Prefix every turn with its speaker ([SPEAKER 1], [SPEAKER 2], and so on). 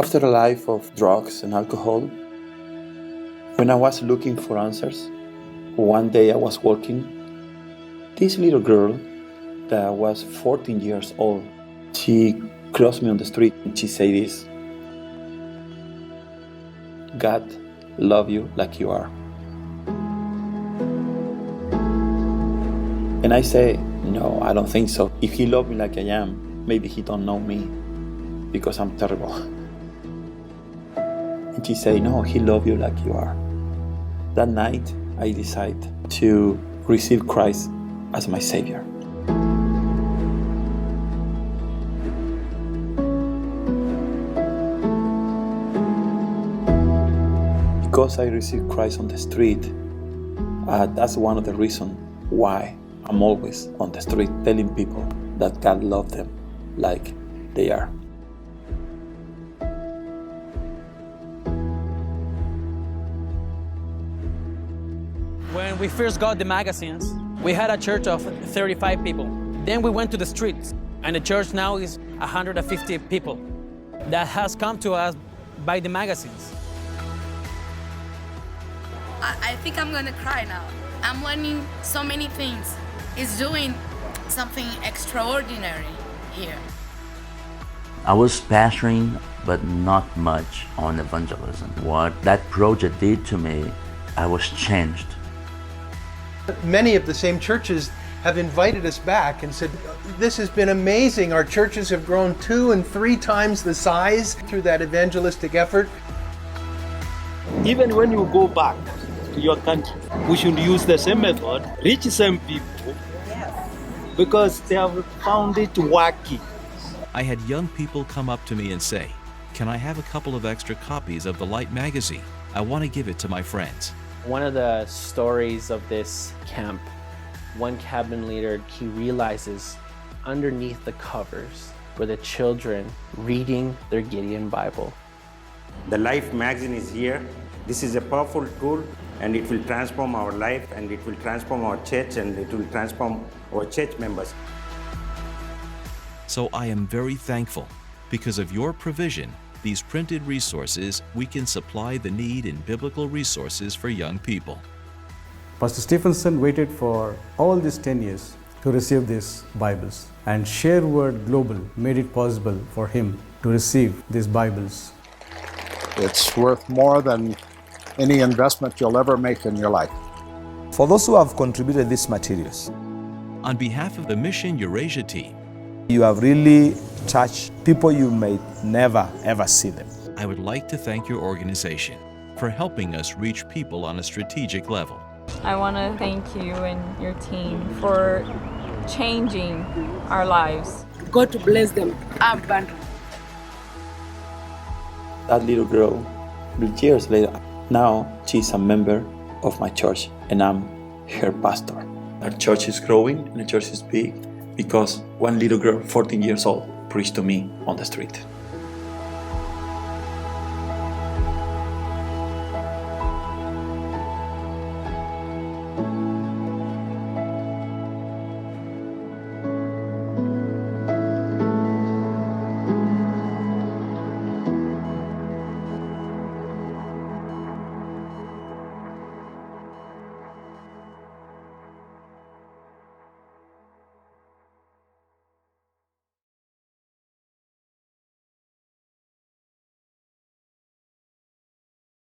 [SPEAKER 1] After a life of drugs and alcohol, when I was looking for answers, one day I was walking. This little girl that was 14 years old, she crossed me on the street and she said this: God love you like you are. And I say, no, I don't think so. If he loved me like I am, maybe he don't know me because I'm terrible. And she said, no, he loves you like you are. That night, I decided to receive Christ as my Savior. Because I received Christ on the street, that's one of the reasons why I'm always on the street telling people that God loves them like they are.
[SPEAKER 2] When we first got the magazines, we had a church of 35 people. Then we went to the streets, and the church now is 150 people. That has come to us by the magazines.
[SPEAKER 3] I think I'm gonna cry now. I'm learning so many things. It's doing something extraordinary here.
[SPEAKER 4] I was pastoring, but not much on evangelism. What that project did to me, I was changed.
[SPEAKER 5] Many of the same churches have invited us back and said, this has been amazing. Our churches have grown 2 and 3 times the size through that evangelistic effort.
[SPEAKER 6] Even when you go back to your country, we should use the same method, reach some people, because they have found it working.
[SPEAKER 7] I had young people come up to me and say, can I have a couple of extra copies of the Light magazine? I want to give it to my friends.
[SPEAKER 8] One of the stories of this camp, one cabin leader, he realizes underneath the covers were the children reading their Gideon Bible.
[SPEAKER 9] The Life magazine is here. This is a powerful tool, and it will transform our life, and it will transform our church, and it will transform our church members.
[SPEAKER 7] So I am very thankful. Because of your provision, these printed resources, we can supply the need in biblical resources for young people.
[SPEAKER 10] Pastor Stephenson waited for all these 10 years to receive these Bibles, and Share Word Global made it possible for him to receive these Bibles.
[SPEAKER 11] It's worth more than any investment you'll ever make in your life.
[SPEAKER 12] For those who have contributed these materials,
[SPEAKER 7] on behalf of the Mission Eurasia team,
[SPEAKER 12] you have really touched people you may never ever see them.
[SPEAKER 7] I would like to thank your organization for helping us reach people on a strategic level.
[SPEAKER 13] I want to thank you and your team for changing our lives.
[SPEAKER 14] God to bless them abundantly.
[SPEAKER 1] That little girl, years later, now she's a member of my church and I'm her pastor. Our church is growing and the church is big because one little girl, 14 years old, preached to me on the street.